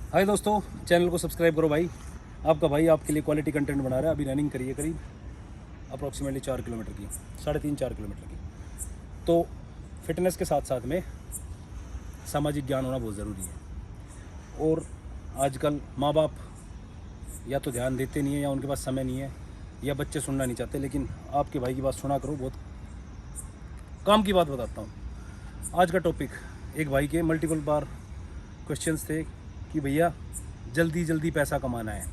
हाय दोस्तों, चैनल को सब्सक्राइब करो भाई। आपका भाई आपके लिए क्वालिटी कंटेंट बना रहा है। अभी रनिंग करिए करीब अप्रॉक्सीमेटली 4 किलोमीटर की, 3.5-4 किलोमीटर की। तो फिटनेस के साथ साथ में सामाजिक ज्ञान होना बहुत ज़रूरी है। और आजकल माँ बाप या तो ध्यान देते नहीं है, या उनके पास समय नहीं है, या बच्चे सुनना नहीं चाहते। लेकिन आपके भाई की बात सुना करो, बहुत काम की बात बताता हूँ। आज का टॉपिक, एक भाई के मल्टीपल बार क्वेश्चंस थे कि भैया जल्दी जल्दी पैसा कमाना है।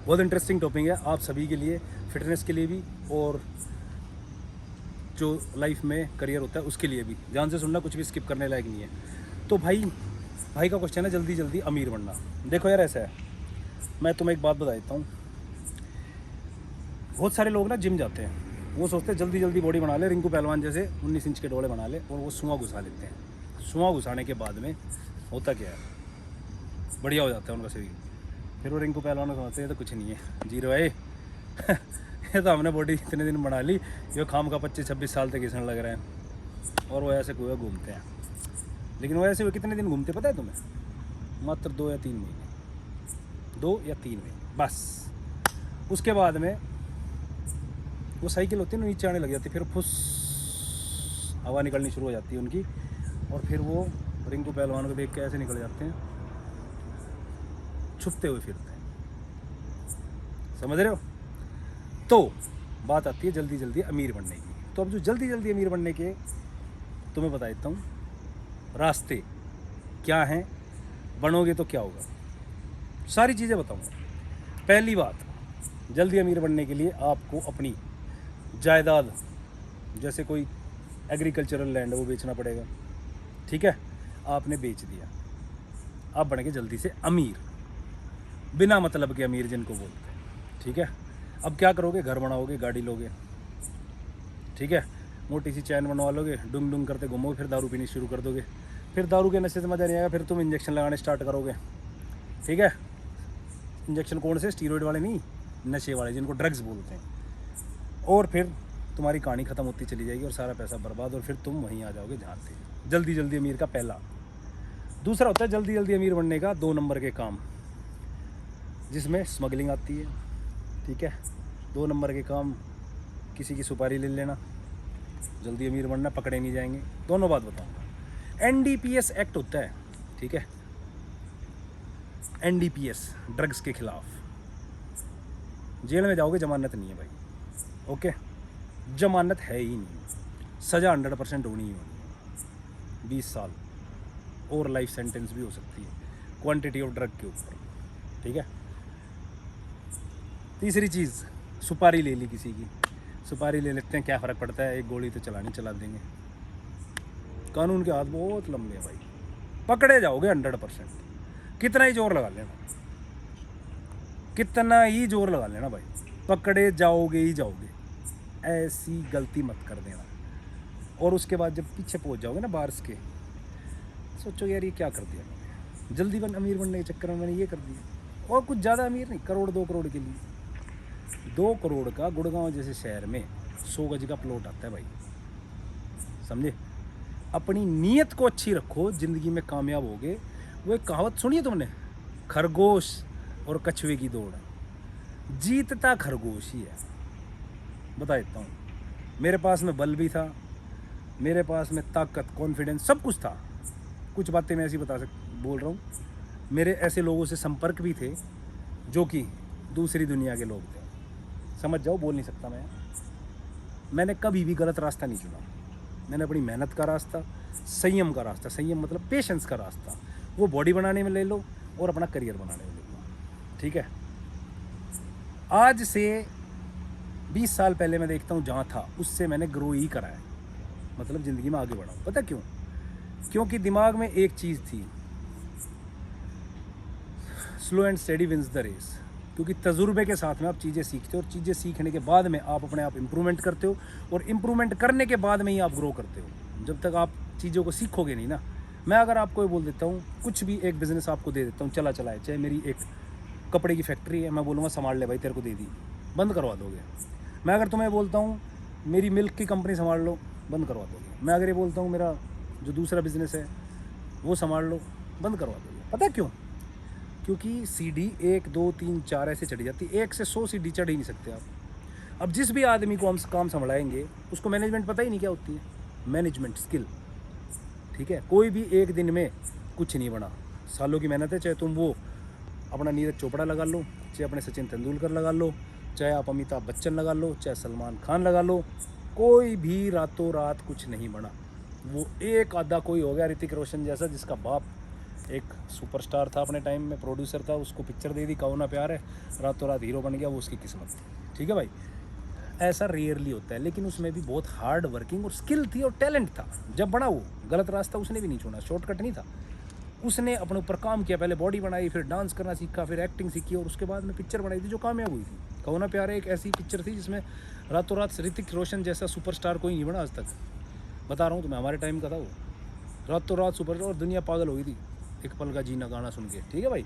बहुत इंटरेस्टिंग टॉपिक है आप सभी के लिए, फिटनेस के लिए भी और जो लाइफ में करियर होता है उसके लिए भी। ध्यान से सुनना, कुछ भी स्किप करने लायक नहीं है। तो भाई का क्वेश्चन है जल्दी जल्दी अमीर बनना। देखो यार, ऐसा है, मैं तुम्हें एक बात बता देता हूँ। बहुत सारे लोग ना जिम जाते हैं, वो सोचते हैं जल्दी जल्दी बॉडी बना ले, रिंकू पहलवान जैसे 19 इंच के डोले बना ले, और वो सुआ घुसा लेते हैं। सुआ घुसाने के बाद में होता क्या है, बढ़िया हो जाता है उनका शरीर। फिर वो रिंकू पहलवान को समझते हैं तो कुछ नहीं है, जीरो है ये तो हमने बॉडी इतने दिन बना ली, ये खाम का 25-26 साल तक घिसने लग रहे हैं। और वो ऐसे कुएं घूमते हैं। लेकिन वो ऐसे वो कितने दिन घूमते पता है तुम्हें? मात्र 2 या 3 महीने, 2 या 3 महीने बस। उसके बाद में वो साइकिल होती है ना, नीचे आने लग जाती है, फिर फुस हवा निकलनी शुरू हो जाती है उनकी, और फिर वो रिंकू पहलवान को देख के ऐसे निकल जाते हैं, छुपते हुए फिरते हैं। समझ रहे हो? तो बात आती है जल्दी जल्दी अमीर बनने की। तो अब जो जल्दी जल्दी अमीर बनने के तुम्हें बता देता हूँ रास्ते क्या हैं, बनोगे तो क्या होगा, सारी चीज़ें बताऊँगा। पहली बात, जल्दी अमीर बनने के लिए आपको अपनी जायदाद, जैसे कोई एग्रीकल्चरल लैंड है, वो बेचना पड़ेगा। ठीक है, आपने बेच दिया, आप बनेंगे जल्दी से अमीर, बिना मतलब के अमीर जिनको बोलते हैं। ठीक है, अब क्या करोगे? घर बनाओगे, गाड़ी लोगे, ठीक है, मोटी सी चैन बनवा लोगे, डुंग डुंग करते घूमोगे, फिर दारू पीनी शुरू कर दोगे। फिर दारू के नशे से मज़ा नहीं आएगा, फिर तुम इंजेक्शन लगाने स्टार्ट करोगे। ठीक है, इंजेक्शन कौन से? स्टीरॉयड वाले नहीं, नशे वाले, जिनको ड्रग्स बोलते हैं। और फिर तुम्हारी कहानी ख़त्म होती चली जाएगी और सारा पैसा बर्बाद, और फिर तुम वहीं आ जाओगे जहाँ थे। जल्दी जल्दी अमीर का पहला। दूसरा होता है जल्दी जल्दी अमीर बनने का 2 नंबर के काम, जिसमें स्मगलिंग आती है। ठीक है, 2 नंबर के काम, किसी की सुपारी ले लेना, जल्दी अमीर बनना, पकड़े नहीं जाएंगे। दोनों बात बताऊंगा। NDPS एक्ट होता है, ठीक है, NDPS ड्रग्स के खिलाफ। जेल में जाओगे, जमानत नहीं है भाई। ओके, जमानत है ही नहीं, सज़ा 100% होनी ही होनी है, 20 साल और लाइफ सेंटेंस भी हो सकती है क्वांटिटी ऑफ ड्रग के ऊपर। ठीक है। तीसरी चीज़, सुपारी ले ली किसी की, सुपारी ले लेते हैं, क्या फ़र्क पड़ता है, एक गोली तो चला देंगे। कानून के हाथ बहुत लंबे हैं भाई, पकड़े जाओगे 100%। कितना ही जोर लगा लेना, कितना ही जोर लगा लेना भाई, पकड़े जाओगे ही जाओगे। ऐसी गलती मत कर देना। और उसके बाद जब पीछे पहुंच जाओगे ना बार्स के, सोचो यार ये क्या कर दिया मैंने, जल्दी अमीर बनने के चक्कर में मैंने ये कर दिया। और कुछ ज़्यादा अमीर नहीं, 1-2 करोड़ के लिए। 2 करोड़ का गुड़गांव जैसे शहर में 100 गज का प्लॉट आता है भाई, समझे? अपनी नीयत को अच्छी रखो, ज़िंदगी में कामयाब होगे। वो एक कहावत सुनी है तुमने, खरगोश और कछुए की दौड़, जीतता खरगोश ही है। बता देता हूँ, मेरे पास में बल भी था, मेरे पास में ताकत, कॉन्फिडेंस, सब कुछ था। कुछ बातें मैं ऐसी बोल रहा हूँ, मेरे ऐसे लोगों से संपर्क भी थे जो कि दूसरी दुनिया के लोग थे। समझ जाओ, बोल नहीं सकता मैंने कभी भी गलत रास्ता नहीं चुना। मैंने अपनी मेहनत का रास्ता, संयम का रास्ता, संयम मतलब पेशेंस का रास्ता, वो बॉडी बनाने में ले लो और अपना करियर बनाने में ले लो। ठीक है, आज से 20 साल पहले मैं देखता हूँ जहाँ था, उससे मैंने ग्रो ही करा है, मतलब ज़िंदगी में आगे बढ़ा। पता क्यों? क्योंकि दिमाग में एक चीज़ थी, slow and steady wins the race. क्योंकि तजुर्बे के साथ में आप चीज़ें सीखते हो, और चीज़ें सीखने के बाद में आप अपने आप इम्प्रूवमेंट करते हो, और इम्प्रूवमेंट करने के बाद में ही आप ग्रो करते हो। जब तक आप चीज़ों को सीखोगे नहीं ना। मैं अगर आपको ये बोल देता हूँ, कुछ भी एक बिज़नेस आपको दे देता हूँ, चला है, चाहे मेरी एक कपड़े की फैक्ट्री है, मैं बोलूँगा संभाल ले भाई, तेरे को दे दी, बंद करवा दोगे। मैं अगर तुम्हें बोलता हूँ मेरी मिल्क की कंपनी संभाल लो, बंद करवा दोगे। मैं अगर ये बोलता हूँ मेरा जो दूसरा बिज़नेस है वो संभाल लो, बंद करवा दोगे। पता है क्यों? क्योंकि सीढ़ी 1 2 3 4 ऐसे चढ़ी जाती है, 1 से 100 सीढ़ी चढ़ ही नहीं सकते आप। अब जिस भी आदमी को हम काम संभलाएंगे उसको मैनेजमेंट पता ही नहीं क्या होती है, मैनेजमेंट स्किल, ठीक है। कोई भी एक दिन में कुछ नहीं बना, सालों की मेहनत है। चाहे तुम वो अपना नीरज चोपड़ा लगा लो, चाहे अपने सचिन तेंदुलकर लगा लो, चाहे आप अमिताभ बच्चन लगा लो, चाहे सलमान खान लगा लो, कोई भी रातों रात कुछ नहीं बना। वो एक आधा कोई हो गया ऋतिक रोशन जैसा, जिसका बाप एक सुपरस्टार था अपने टाइम में, प्रोड्यूसर था, उसको पिक्चर दे दी कहो ना प्यार है, रातों रात हीरो बन गया, वो उसकी किस्मत थी, ठीक है भाई। ऐसा रेयरली होता है, लेकिन उसमें भी बहुत हार्ड वर्किंग और स्किल थी और टैलेंट था। जब बना वो गलत रास्ता उसने भी नहीं छोड़ा, शॉर्टकट नहीं था। उसने अपने ऊपर काम किया, पहले बॉडी बनाई, फिर डांस करना सीखा, फिर एक्टिंग सीखी और उसके बाद में पिक्चर बनाई थी जो कामयाब हुई थी। कहो ना प्यार है एक ऐसी पिक्चर थी जिसमें रातों रात ऋतिक रोशन जैसा सुपरस्टार कोई नहीं बना आज तक। बता रहा हूँ तुम्हें, हमारे टाइम का था वो, रातों रात सुपर, और दुनिया पागल हो गई थी एक पल का जीना गाना सुन के, ठीक है भाई।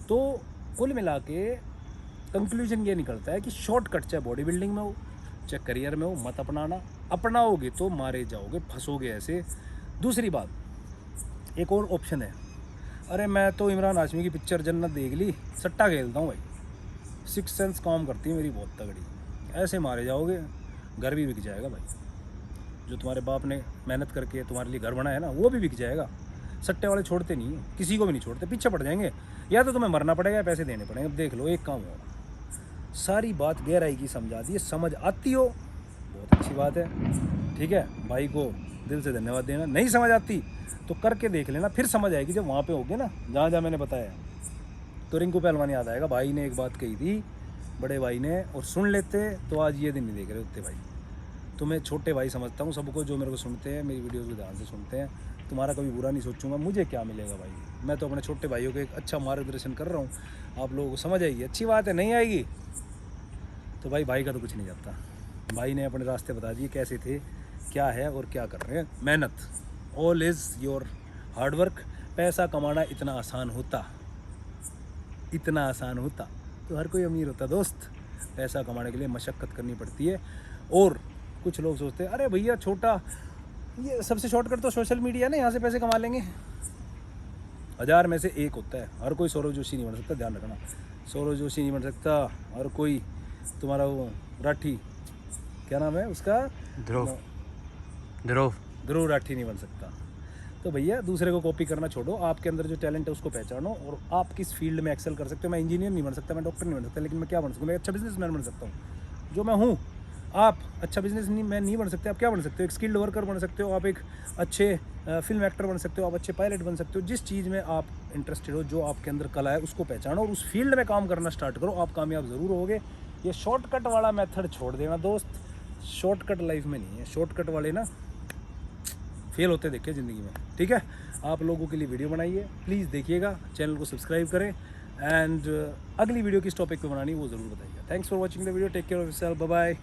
तो कुल मिला के कंक्लूजन ये निकलता है कि शॉर्टकट चाहे बॉडी बिल्डिंग में हो चाहे करियर में हो मत अपनाना, अपनाओगे तो मारे जाओगे, फंसोगे ऐसे। दूसरी बात, एक और ऑप्शन है, अरे मैं तो इमरान हाशमी की पिक्चर जन्नत देख ली, सट्टा खेलता हूँ भाई, सिक्स सेंस काम करती है मेरी बहुत तगड़ी, ऐसे मारे जाओगे, घर भी बिक जाएगा भाई। जो तुम्हारे बाप ने मेहनत करके तुम्हारे लिए घर बनाया है ना, वो भी बिक जाएगा। सट्टे वाले छोड़ते नहीं हैं, किसी को भी नहीं छोड़ते, पीछे पड़ जाएंगे, या तो तुम्हें मरना पड़ेगा या पैसे देने पड़ेंगे। अब देख लो, एक काम होगा। सारी बात गहराई की समझा दी है, समझ आती हो बहुत अच्छी बात है, ठीक है। भाई को दिल से धन्यवाद देना, नहीं समझ आती तो करके देख लेना, फिर समझ आएगी जब वहाँ पे होगे ना जहाँ जहाँ मैंने बताया। तो रिंकू पहलवान याद आएगा, भाई ने एक बात कही थी बड़े भाई ने, और सुन लेते तो आज ये दिन नहीं देख रहे होते भाई। तुम्हें छोटे भाई समझता हूँ, सबको जो मेरे को सुनते हैं, मेरी वीडियोज़ को ध्यान से सुनते हैं, तुम्हारा कभी बुरा नहीं सोचूंगा। मुझे क्या मिलेगा भाई, मैं तो अपने छोटे भाइयों को एक अच्छा मार्गदर्शन कर रहा हूँ, आप लोगों को समझ आएगी, अच्छी बात है। नहीं आएगी तो भाई का तो कुछ नहीं जाता। भाई ने अपने रास्ते बता दिए कैसे थे, क्या है और क्या कर रहे हैं। मेहनत, all is your hard work. पैसा कमाना इतना आसान होता तो हर कोई अमीर होता दोस्त। पैसा कमाने के लिए मशक्क़त करनी पड़ती है। और कुछ लोग सोचते हैं अरे भैया छोटा, ये सबसे शॉर्टकट तो सोशल मीडिया है ना, यहाँ से पैसे कमा लेंगे। 1000 में से एक होता है, हर कोई सौरव जोशी नहीं बन सकता, ध्यान रखना। सौरव जोशी नहीं बन सकता, हर कोई तुम्हारा वो राठी, क्या नाम है उसका, ध्रुव राठी नहीं बन सकता। तो भैया दूसरे को कॉपी करना छोड़ो, आपके अंदर जो टैलेंट है उसको पहचानो और आप किस फील्ड में एक्सेल कर सकते हो। मैं इंजीनियर नहीं बन सकता, मैं डॉक्टर नहीं बन सकता, लेकिन मैं क्या बन सकता हूँ, मैं अच्छा बिजनेसमैन बन सकता हूँ जो मैं हूँ। आप अच्छा बिजनेसमैन नहीं बन सकते, आप क्या बन सकते हो, एक स्किल्ड वर्कर बन सकते हो, आप एक अच्छे फिल्म एक्टर बन सकते हो, आप अच्छे पायलट बन सकते हो। जिस चीज़ में आप इंटरेस्टेड हो, जो आपके अंदर कला है उसको पहचानो और उस फील्ड में काम करना स्टार्ट करो, आप कामयाब ज़रूर होगे। ये शॉर्टकट वाला मेथड छोड़ देना दोस्त, शॉर्टकट लाइफ में नहीं है। शॉर्टकट वाले ना फेल होते देखे ज़िंदगी में, ठीक है। आप लोगों के लिए वीडियो बनाई है, प्लीज़ देखिएगा, चैनल को सब्सक्राइब करें एंड अगली वीडियो किस टॉपिक पे बनानी वो ज़रूर बताइएगा। Thanks for watching the video, take care of yourself, bye bye.